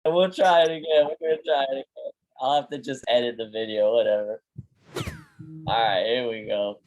We'll try it again. We're gonna try it again. I'll have to just edit the video, whatever. All right, here we go.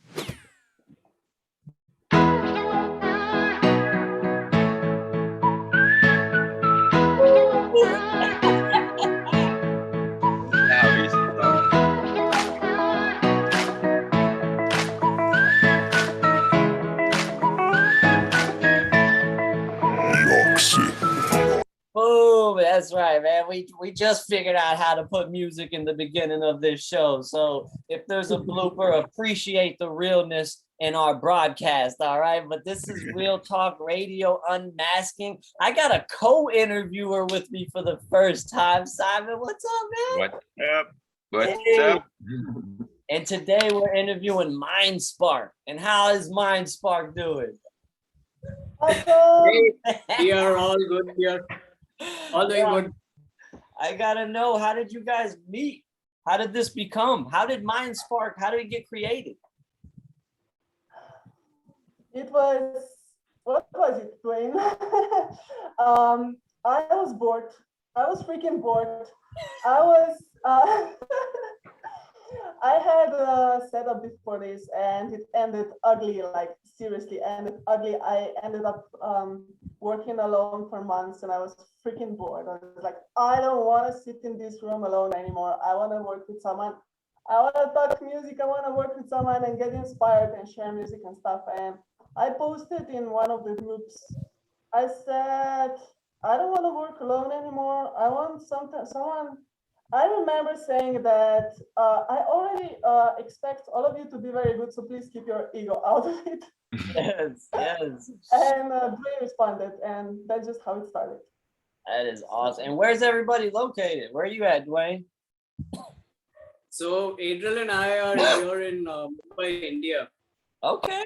Boom, that's right, man. We just figured out how to put music in the beginning of this show. So if there's a blooper, appreciate the realness in our broadcast, all right? But this is Real Talk Radio Unmasking. I got a co-interviewer with me for the first time. Simon, what's up, man? What's up? What's up? And today we're interviewing MindSpark. And how is MindSpark doing? Hey, we are all good here. All doing good. I gotta know, how did you guys meet? How did this become? How did MindSpark, how did it get created? It was, what was it, Dwayne? I was bored. I was freaking bored. I had a setup before this and it ended ugly, like seriously ended ugly. I ended up working alone for months and I was freaking bored. I was like, I don't want to sit in this room alone anymore. I want to work with someone. I want to talk music. I want to work with someone and get inspired and share music and stuff. And I posted in one of the groups. I said, I don't want to work alone anymore. I want someone. I remember saying that I already expect all of you to be very good, so please keep your ego out of it. Yes, yes. And Dwayne responded, and that's just how it started. That is awesome. And where's everybody located? Where are you at, Dwayne? So Adriel and I are here in Mumbai, India. Okay.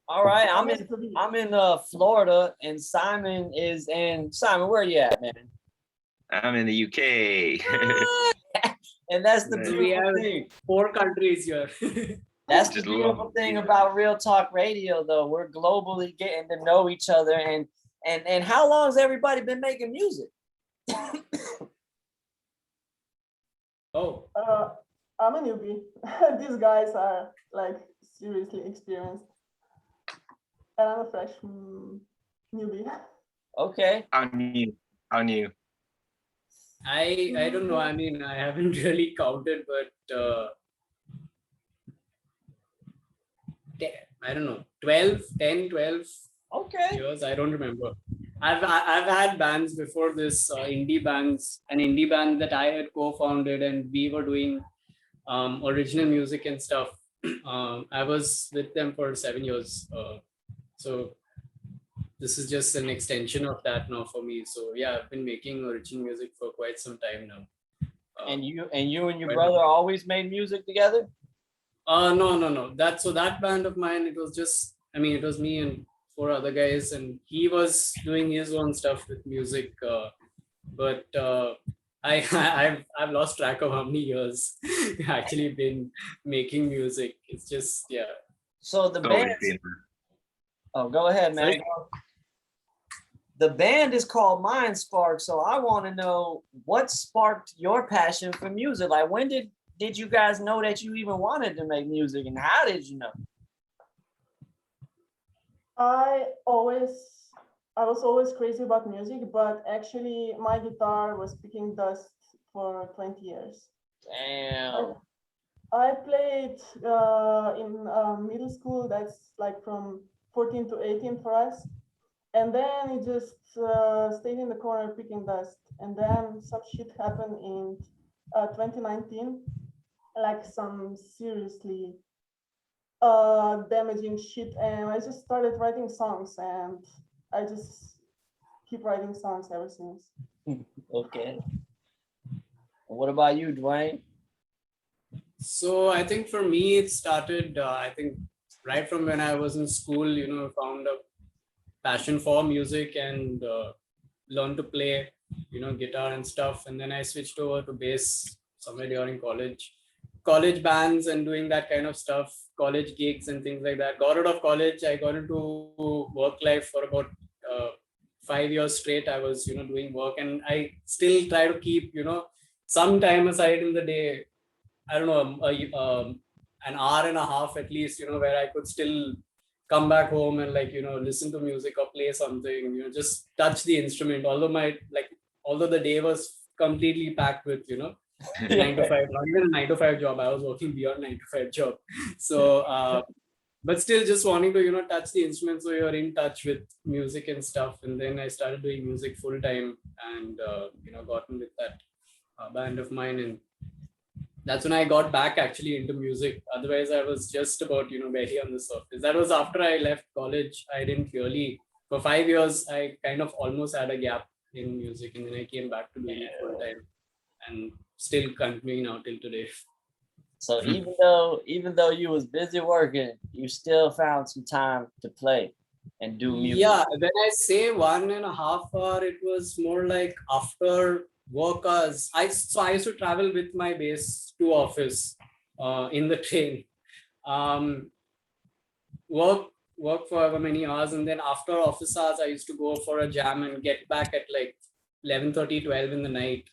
All right, I'm in Florida, and Simon is in. Simon, where are you at, man? I'm in the UK. And that's the We beautiful have thing. 4 countries here. That's the Just beautiful love thing it. about Real Talk Radio, though. We're globally getting to know each other. And how long has everybody been making music? Oh, I'm a newbie. These guys are like seriously experienced. And I'm a fresh newbie. Okay. How new? How new? I don't know. I mean, I haven't really counted, but I don't know, 12, 10, 12 Okay. years. I don't remember. I've had bands before this, indie bands, an indie band that I had co-founded, and we were doing original music and stuff. I was with them for 7 years. So this is just an extension of that now for me. So yeah, I've been making original music for quite some time now. And you and your brother always made music together? No. That band of mine, it was just, I mean, it was me and 4 other guys, and he was doing his own stuff with music. But I've lost track of how many years I've actually been making music. It's just, yeah. So the band. Oh, go ahead, man. Sorry? The band is called MindSpark, so I want to know what sparked your passion for music. Like, when did you guys know that you even wanted to make music, and how did you know? I was always crazy about music, but actually my guitar was picking dust for 20 years. Damn. I played in middle school, that's like from 14 to 18 for us. And then it just stayed in the corner picking dust. And then some shit happened in 2019, like some seriously damaging shit. And I just started writing songs, and I just keep writing songs ever since. Okay. What about you, Dwayne? So I think for me, it started, I think right from when I was in school, found a passion for music and learned to play, guitar and stuff. And then I switched over to bass somewhere during college bands and doing that kind of stuff, college gigs and things like that. Got out of college, I got into work life for about 5 years straight, I was, doing work, and I still try to keep, some time aside in the day. I don't know, an hour and a half at least, where I could still come back home and listen to music or play something, just touch the instrument. Although the day was completely packed with, 9 to 5, not even a 9 to 5 job. I was working beyond 9 to 5 job. So, but still just wanting to, touch the instrument. So you're in touch with music and stuff. And then I started doing music full time and, gotten with that band of mine. And that's when I got back actually into music. Otherwise, I was just about, barely on the surface. That was after I left college. I didn't really, for 5 years, I kind of almost had a gap in music. And then I came back to doing it full time and still continuing now till today. So even though you was busy working, you still found some time to play and do music. Yeah, when I say 1.5 hours, it was more like after work hours. I used to travel with my bass to office in the train. Work for however many hours, and then after office hours, I used to go for a jam and get back at like 11:30, 12 in the night.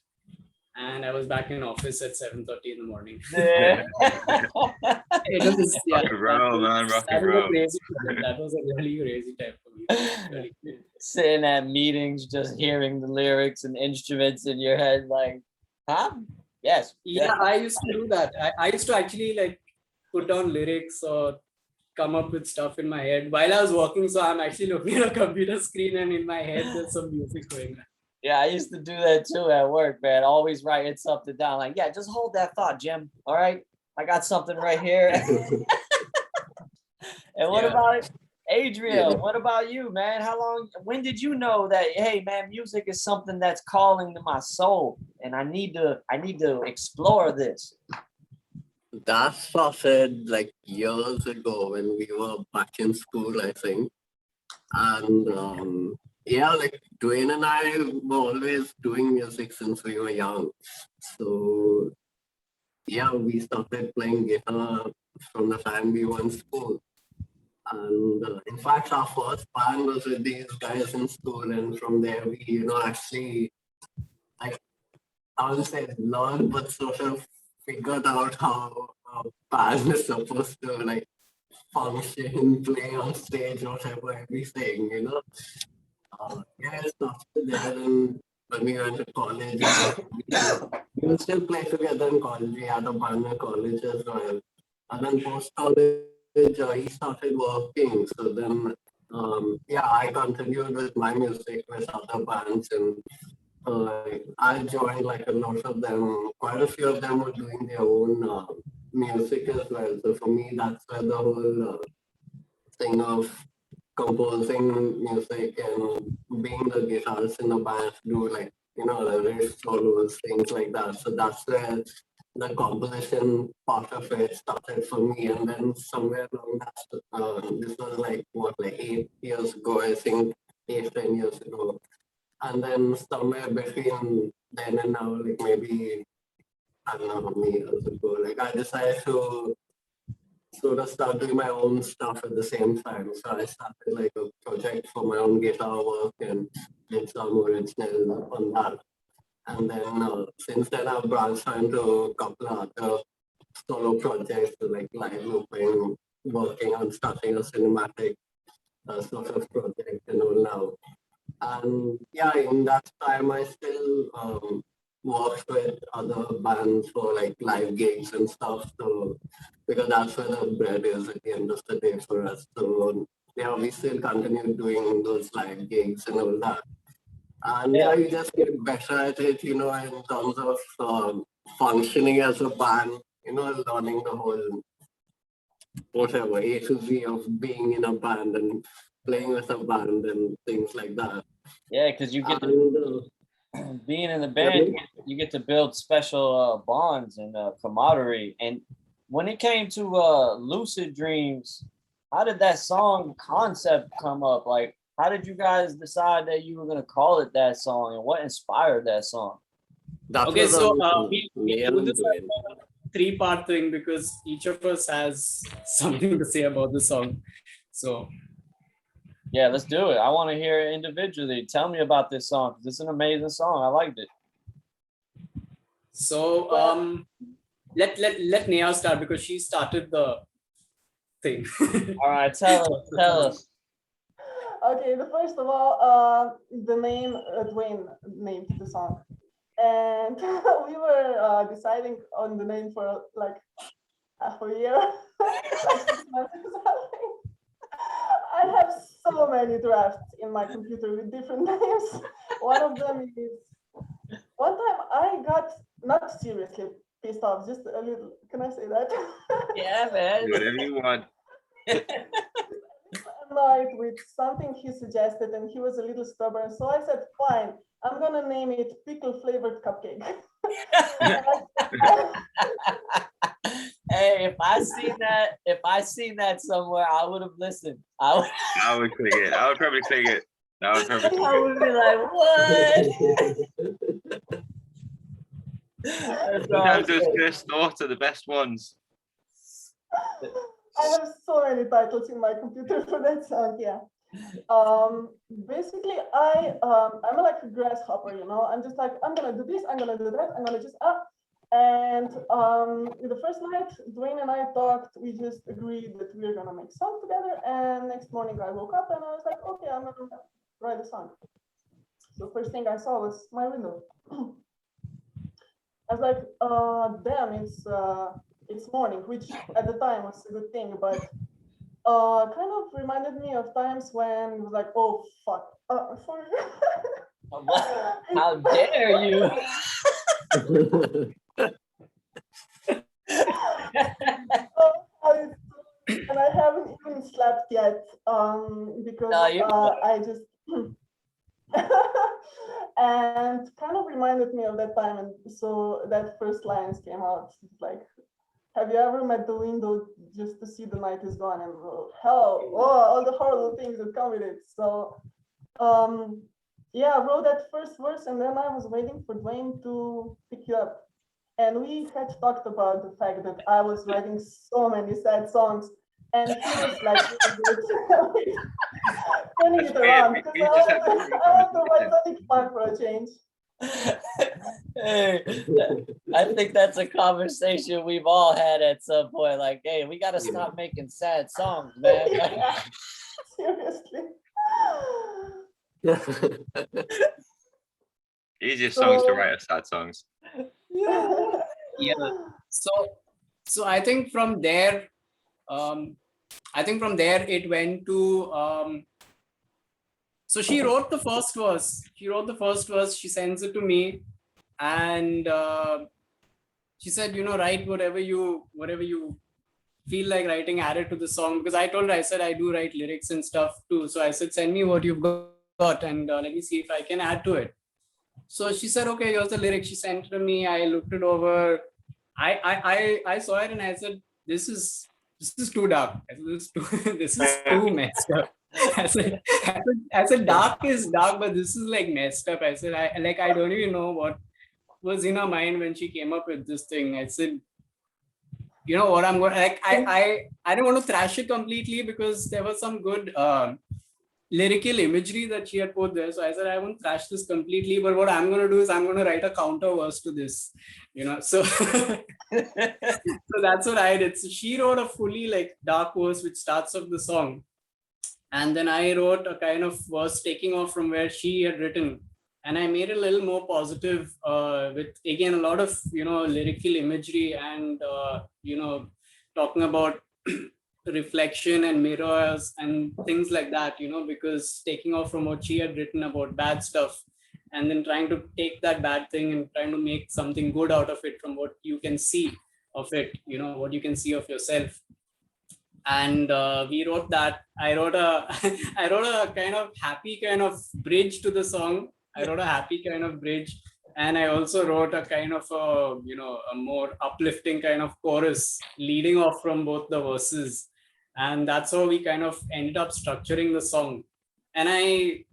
And I was back in office at 7:30 in the morning. Yeah. It was, Rock and roll, man, rock and roll. That was a really crazy time for me. Really crazy. Sitting at meetings, just hearing the lyrics and instruments in your head, like, huh? Yes. Yeah, I used to do that. I used to actually put down lyrics or come up with stuff in my head while I was working. So I'm actually looking at a computer screen and in my head there's some music going on. Yeah, I used to do that too at work, man. Always writing something down. Like, yeah, just hold that thought, Jim. All right. I got something right here. And what about it? Adriel, what about you, man? When did you know that, hey, man, music is something that's calling to my soul and I need to explore this? That started like years ago when we were back in school, I think. And Dwayne and I were always doing music since we were young. So yeah, we started playing guitar from the time we were in school. And in fact, our first band was with these guys in school. And from there, we, actually, I wouldn't say learned, but sort of figured out how a band is supposed to function, play on stage, whatever, everything, it started there, and when we went to college, we would still play together in college. We had a band in college as well. And then post-college, he started working. So then, I continued with my music with other bands, and I joined a lot of them. Quite a few of them were doing their own music as well. So for me, that's where the whole thing of composing music and being the guitarist in the band, do the riff solos, things like that. So that's where the composition part of it started for me. And then somewhere along that, this was 8 years ago, I think, 10 years ago. And then somewhere between then and now, maybe, I don't know how many years ago, I decided to sort of start doing my own stuff at the same time. So I started a project for my own guitar work and did some original on that. And then since then I've branched into a couple of other solo projects live looping, working on starting a cinematic sort of project and all now. And in that time I still worked with other bands for live gigs and stuff. So because that's where the bread is at the end of the day for us. So we still continue doing those live gigs and all that. And you just get better at it, in terms of functioning as a band, learning the whole whatever A to Z of being in a band and playing with a band and things like that. Yeah, because you get to, being in the band, you get to build special bonds and camaraderie. And when it came to Lucid Dreams, how did that song concept come up? How did you guys decide that you were going to call it that song, and what inspired that song? Okay, so we do this 3-part thing because each of us has something to say about the song. So Yeah, let's do it. I want to hear it individually. Tell me about this song. This is an amazing song. I liked it. So let Neha start because she started the thing. All right, tell us. Okay, the first of all, the name Dwayne named the song, and we were deciding on the name for like half a year, like 6 months or something. I have so many drafts in my computer with different names. One of them is, one time I got not seriously pissed off, just a little. Can I say that? Yeah, man. Whatever you want. Annoyed with something he suggested, and he was a little stubborn. So I said, "Fine, I'm gonna name it pickle flavored cupcake." Hey, if I seen that somewhere, I would have listened. I would click it. I would probably click it. I would be like, what? Sometimes those first thoughts are the best ones. I have so many titles in my computer for that song. Yeah. Basically, I'm like a grasshopper. You know, I'm just like, I'm gonna do this. I'm gonna do that. I'm gonna just up. And the first night, Dwayne and I talked. We just agreed that we were gonna make song together. And next morning, I woke up and I was like, okay, I'm gonna write a song. So first thing I saw was my window. I was like, damn, it's morning, which at the time was a good thing, but kind of reminded me of times when it was like, oh fuck, sorry. How dare you? And I haven't even slept yet because I just and kind of reminded me of that time, and so that first lines came out like, have you ever met the window just to see the night is gone, and hell, all the horrible things that come with it. So yeah, I wrote that first verse, and then I was waiting for Dwayne to pick you up, and we had talked about the fact that I was writing so many sad songs, and he was like turning it around because I want to write something fun for a change. Hey, I think that's a conversation we've all had at some point. Like, hey, we got to stop making sad songs, man. Yeah, seriously. Easiest songs to write are sad songs. Yeah. So I think from there, it went to. So she wrote the first verse. She sends it to me, and she said, write whatever you feel like writing, add it to the song. Because I told her, I said I do write lyrics and stuff too. So I said, send me what you've got, and let me see if I can add to it. So she said, okay, here's the lyrics. She sent it to me. I looked it over. I saw it and I said, this is too dark. I said, this is too messed up. I said, dark is dark, but this is like messed up. I said, I don't even know what was in her mind when she came up with this thing. I said, you know what, I'm going, like, I didn't want to thrash it completely because there was some good lyrical imagery that she had put there. So I said, I won't thrash this completely, but what I'm going to do is I'm going to write a counter verse to this, so so that's what I did. So she wrote a fully like dark verse which starts off the song, and then I wrote a kind of verse taking off from where she had written, and I made it a little more positive with again a lot of lyrical imagery and talking about reflection and mirrors and things like that, because taking off from what she had written about bad stuff and then trying to take that bad thing and trying to make something good out of it from what you can see of it, what you can see of yourself. And we wrote that. I wrote a kind of happy kind of bridge to the song. I wrote a happy kind of bridge, and I also wrote a kind of a more uplifting kind of chorus leading off from both the verses. And that's how we kind of ended up structuring the song. And I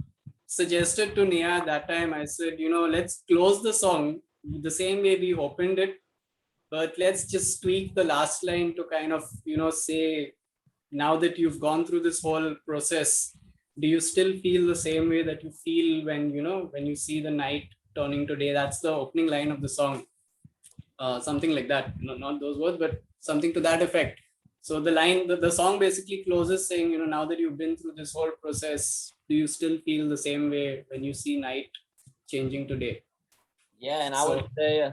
suggested to Nia at that time, I said, let's close the song the same way we opened it, but let's just tweak the last line to kind of, say, now that you've gone through this whole process, do you still feel the same way that you feel when, when you see the night turning to day? That's the opening line of the song. Something like that, not those words, but something to that effect. So the line, the song basically closes saying, now that you've been through this whole process, do you still feel the same way when you see night changing to day? Yeah, and I would say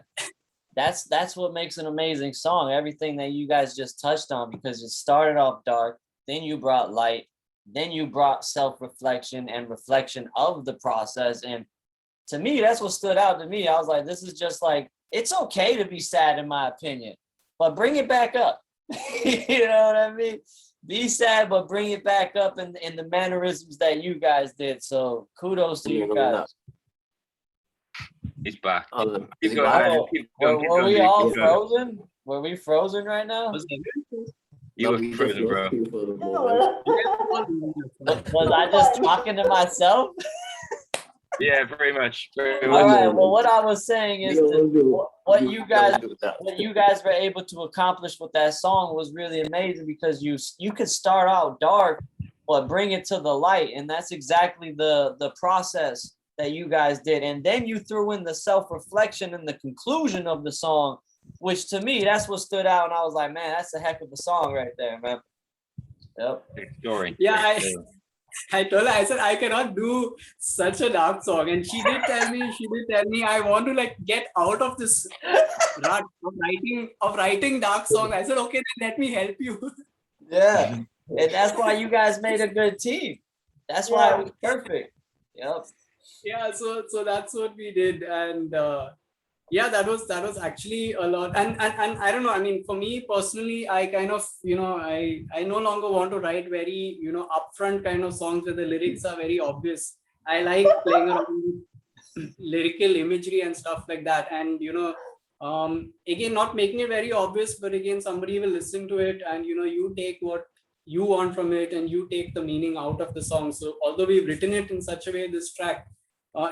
that's what makes an amazing song. Everything that you guys just touched on, because it started off dark, then you brought light, then you brought self-reflection and reflection of the process. And to me, that's what stood out to me. I was like, this is just like, it's okay to be sad, in my opinion, but bring it back up. You know what I mean? Be sad, but bring it back up in the mannerisms that you guys did. So kudos to you guys. He's back. He's Keep back. going. Keep going. Were we all Keep going. frozen? Were we frozen right now? You were We just frozen, bro. lost you for a moment. Was I just talking to myself? Yeah, very much. Very All much. right. Well, what I was saying is We all do. what We you all guys do that. what you guys were able to accomplish with that song was really amazing, because you could start out dark but bring it to the light, and that's exactly the process that you guys did. And then you threw in the self-reflection in the conclusion of the song, which to me, that's what stood out, and I was like, man, that's a heck of a song right there, man. Yep. Great story. Yeah, Great story. I told her, I said, I cannot do such a dark song. And she did tell me, I want to like get out of this rut of writing dark song. I said, okay, then let me help you. Yeah. And that's why you guys made a good team. That's why it was perfect. Yep. Yeah, so that's what we did. And yeah, that was actually a lot. And I don't know, I mean, for me personally, I kind of, I no longer want to write very, upfront kind of songs where the lyrics are very obvious. I like playing around with lyrical imagery and stuff like that. And, again, not making it very obvious, but again, somebody will listen to it and, you take what you want from it and you take the meaning out of the song. So although we've written it in such a way, this track,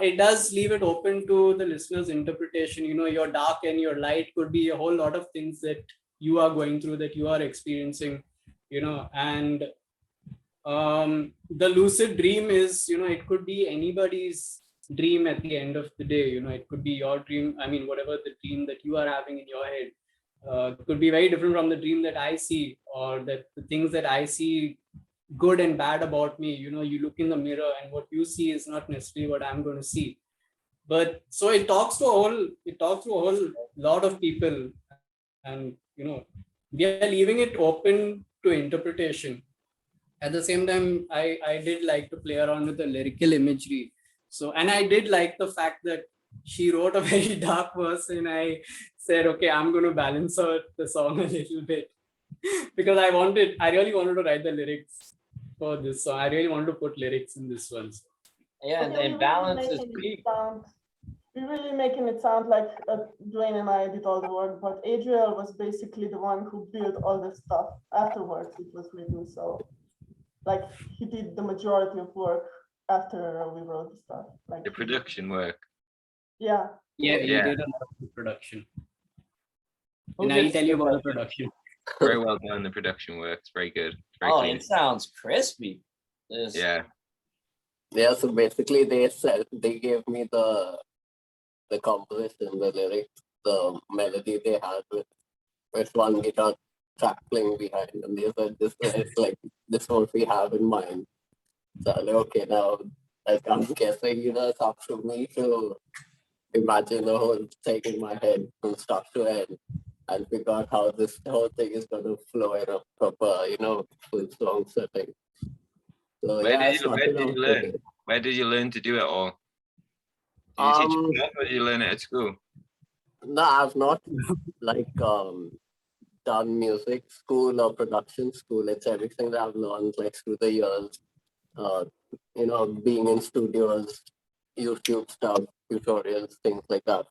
it does leave it open to the listener's interpretation. Your dark and your light could be a whole lot of things that you are going through, that you are experiencing, and the lucid dream is, it could be anybody's dream at the end of the day. It could be your dream. I mean, whatever the dream that you are having in your head, could be very different from the dream that I see, or that the things that I see good and bad about me. You look in the mirror and what you see is not necessarily what I'm going to see. But so it talks to a whole lot of people, and we are leaving it open to interpretation. At the same time, I did like to play around with the lyrical imagery. So, and I did like the fact that she wrote a very dark verse, and I said, okay, I'm going to balance out the song a little bit, because I really wanted to write the lyrics for this song. I really wanted to put lyrics in this one. So. Yeah, and then balance is key. We're really making it sound like Dwayne and I did all the work, but Adriel was basically the one who built all the stuff afterwards. It was written, so like he did the majority of work after we wrote the stuff. Like The production work. Yeah. Yeah, he did a lot of the production. And I'll tell you about the production. Very well done. The production works very good. Very Oh, clean. it sounds crispy. Yeah. Yeah, so basically they gave me the composition, the lyrics, the melody they had with one guitar track playing behind, and they said this is what we have in mind. So I'm like, okay, now I'm guessing it's up to me to imagine the whole thing in my head from start to end and figure out how this whole thing is going to flow in a proper, full song setting. So Where did you learn? Where did you learn to do it all? Did you teach yourself, or did you learn it at school? No, I've not done music school or production school. It's everything that I've learned through the years. Being in studios, YouTube stuff, tutorials, things like that.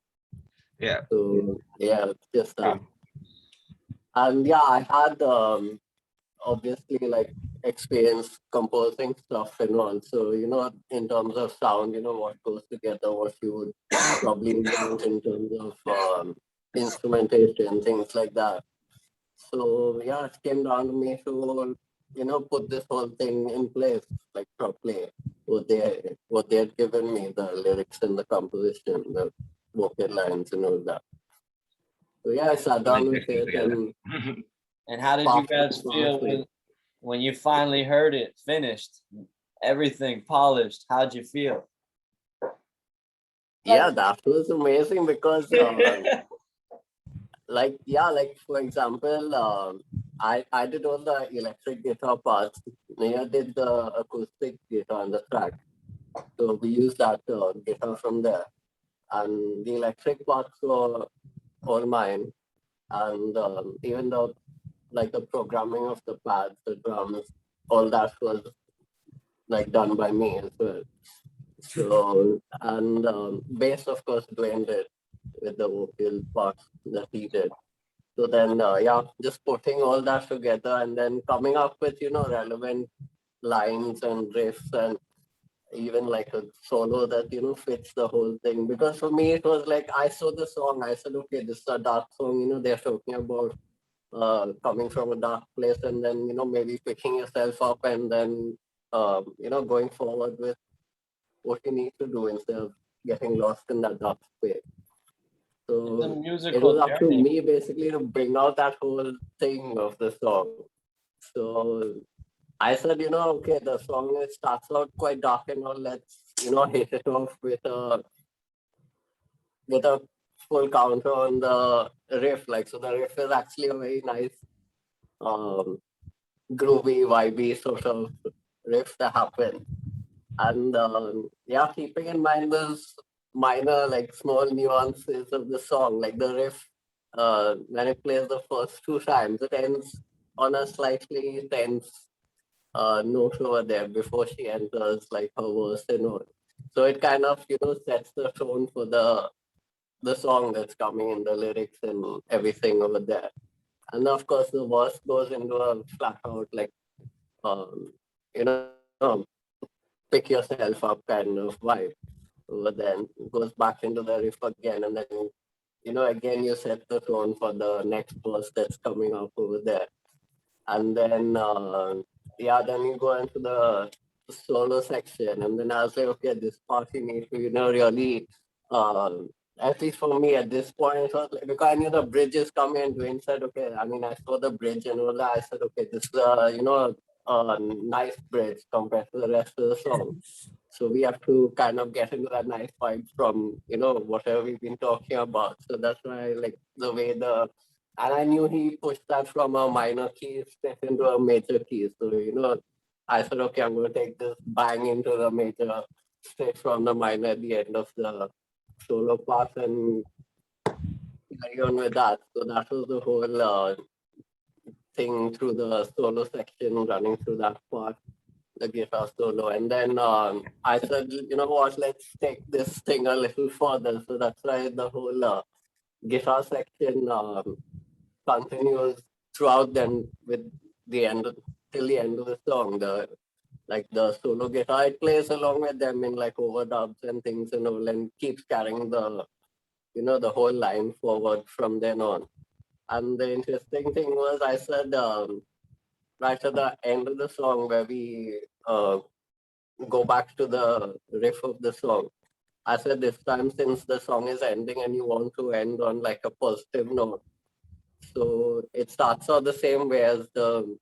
Yeah. So yeah, just that. And yeah, I had obviously experience composing stuff and all. So in terms of sound, what goes together, what you would probably want in terms of instrumentation, things like that. So yeah, it came down to me to put this whole thing in place, like properly. What they had given me, the lyrics and the composition, the vocal lines and all that. So yeah, I sat down with it and And how did you passed guys it feel when you finally heard it finished, everything polished? How'd you feel? Yeah, that was amazing because like for example, I did all the electric guitar parts. Nia did the acoustic guitar on the track. So we used that guitar from there. And the electric parts were all mine. And even though like the programming of the pads, the drums, all that was like done by me as well. So and bass, of course, Dwayne did with the vocal parts that he did. So then, just putting all that together and then coming up with relevant lines and riffs and even like a solo that fits the whole thing. Because for me, it was like I saw the song, I said, okay, this is a dark song. They're talking about coming from a dark place and then maybe picking yourself up and then going forward with what you need to do instead of getting lost in that dark space. It's a So it musical was up to journey. me basically to bring out that whole thing of the song. So I said, okay, the song starts out quite dark and all. Let's hit it off with a full counter on the riff. Like, so the riff is actually a very nice, groovy, vibey sort of riff that happens. And keeping in mind those minor, like small nuances of the song, like the riff, when it plays the first two times, it ends on a slightly tense note over there before she enters like her verse and all. So it kind of sets the tone for the song that's coming in the lyrics and everything over there. And of course, the verse goes into a flat out like you know pick yourself up kind of vibe. But then goes back into the riff again, and then again you set the tone for the next verse that's coming up over there. And then then you go into the solo section, and then I was like, okay, this part you need to really at least for me at this point it was like, because I knew the bridge is coming and Dwayne said, okay, I mean I saw the bridge and all that. I said, okay, this is a nice bridge compared to the rest of the song. So we have to kind of get into that nice vibe from whatever we've been talking about. So that's why like the way and I knew he pushed that from a minor key straight into a major key. So I said, okay, I'm going to take this bang into the major straight from the minor at the end of the solo part and carry on with that. So that was the whole thing through the solo section, running through that part, the guitar solo. And then I said, you know what, let's take this thing a little further. So that's why the whole guitar section continues throughout then with the end till the end of the song. The solo guitar, it plays along with them in like overdubs and things and all, and keeps carrying the whole line forward from then on. And the interesting thing was I said right at the end of the song where we go back to the riff of the song. I said this time, since the song is ending and you want to end on like a positive note, so it starts out the same way as the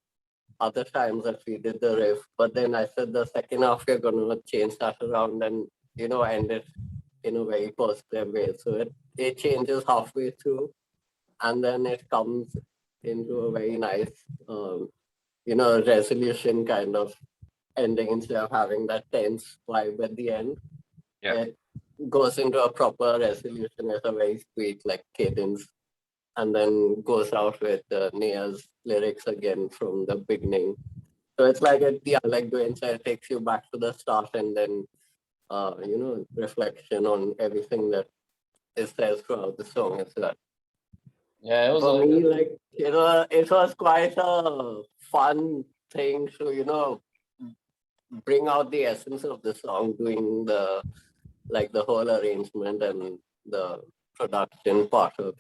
other times that we did the riff. But then I said the second half we're gonna change that around and end it in a very positive way. So it changes halfway through, and then it comes into a very nice resolution kind of ending instead of having that tense vibe at the end. Yeah. It goes into a proper resolution with a very sweet like cadence, and then goes out with Nia's lyrics again from the beginning. So it's like like Dwayne said, it takes you back to the start and then reflection on everything that it says throughout the song as well. Yeah, it was For me, like it was quite a fun thing to bring out the essence of the song, doing the whole arrangement and the production part of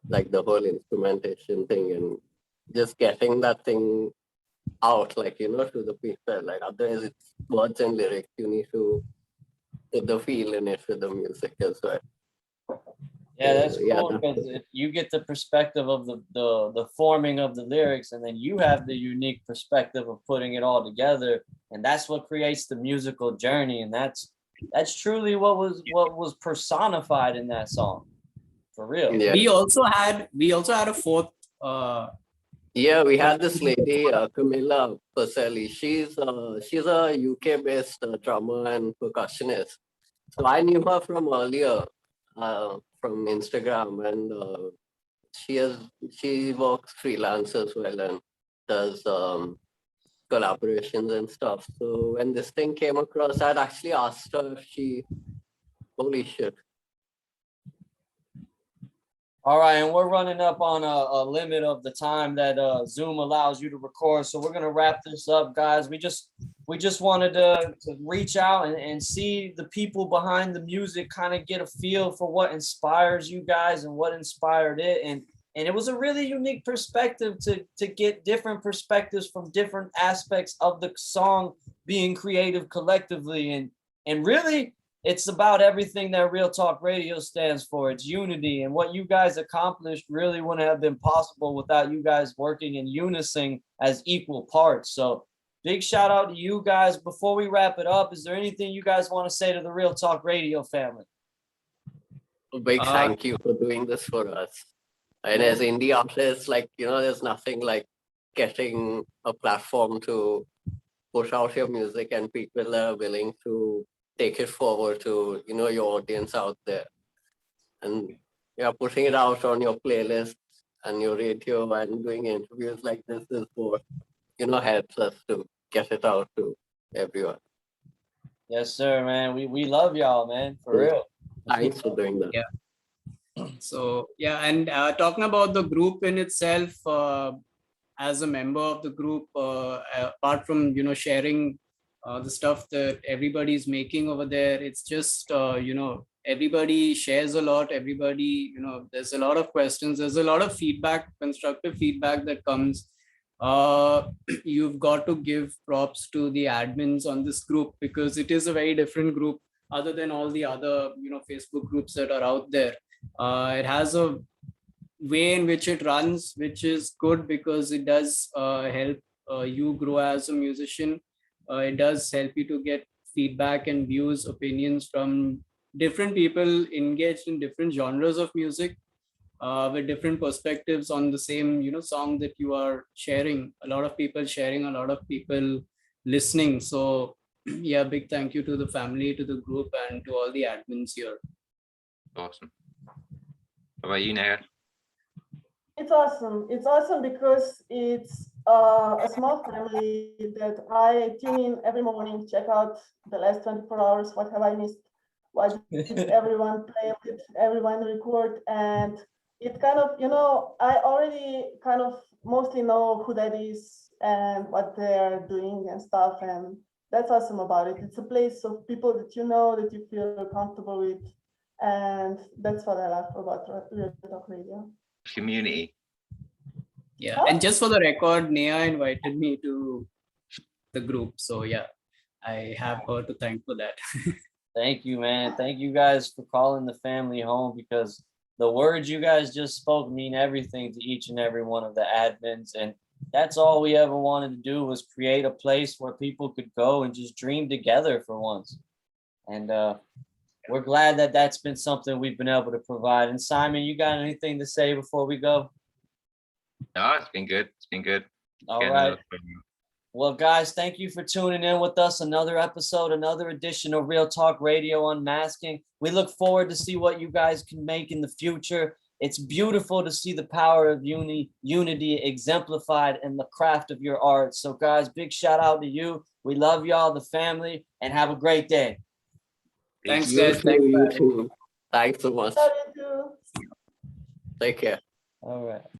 like the whole instrumentation thing and just getting that thing out, like, to the people. Like, otherwise it's words and lyrics. You need to put the feel in it with the music as well. Yeah, that's Yeah, cool because if you get the perspective of the forming of the lyrics, and then you have the unique perspective of putting it all together, and that's what creates the musical journey, and that's truly what was personified in that song, for real. yeah. We also had a fourth. Yeah, we had this lady, Camilla Pacelli. She's a UK-based drummer and percussionist. So I knew her from earlier, from Instagram, and she works freelance as well and does collaborations and stuff. So when this thing came across, I'd actually asked her if holy shit. All right, and we're running up on a limit of the time that Zoom allows you to record. So we're gonna wrap this up, guys. We just wanted to reach out and see the people behind the music, kind of get a feel for what inspires you guys and what inspired it. And it was a really unique perspective to get different perspectives from different aspects of the song being creative collectively. And really, it's about everything that Real Talk Radio stands for. It's unity, and what you guys accomplished really wouldn't have been possible without you guys working in unison as equal parts. So big shout out to you guys. Before we wrap it up, is there anything you guys want to say to the Real Talk Radio family? A big thank you for doing this for us. And as indie artists, like, there's nothing like getting a platform to push out your music and people that are willing to take it forward to, your audience out there. And pushing it out on your playlist and your radio and doing interviews like this is what, helps us to get it out to everyone. Yes, sir, man. We love y'all, man, for real. Thanks for doing that. Yeah. So yeah, and talking about the group in itself, as a member of the group, apart from sharing the stuff that everybody's making over there, it's just everybody shares a lot. Everybody, there's a lot of questions, there's a lot of feedback, constructive feedback that comes. You've got to give props to the admins on this group, because it is a very different group other than all the other Facebook groups that are out there. It has a way in which it runs, which is good, because it does help you grow as a musician. It does help you to get feedback and views, opinions from different people engaged in different genres of music, with different perspectives on the same song that you are sharing. A lot of people sharing, a lot of people listening. So yeah, big thank you to the family, to the group, and to all the admins here. Awesome. How about you, Neha? It's awesome. It's awesome because it's a small family that I tune in every morning, check out the last 24 hours, what have I missed, what did everyone play with, everyone record, and it kind of, I already kind of mostly know who that is and what they're doing and stuff, and that's awesome about it. It's a place of people that that you feel comfortable with, and that's what I love about Real Talk Radio. Community. Yeah, and just for the record, Neha invited me to the group, so yeah, I have her to thank for that. Thank you, man. Thank you guys for calling the family home, because the words you guys just spoke mean everything to each and every one of the admins. And that's all we ever wanted to do, was create a place where people could go and just dream together for once. And we're glad that that's been something we've been able to provide. And Simon, you got anything to say before we go? No, it's been good. It's been good. All right. Well, guys, thank you for tuning in with us. Another episode, another edition of Real Talk Radio Unmasking. We look forward to see what you guys can make in the future. It's beautiful to see the power of unity exemplified in the craft of your art. So, guys, big shout out to you. We love y'all, the family, and have a great day. Thanks, You guys. too. Thanks so much. Love you too. Take care. All right.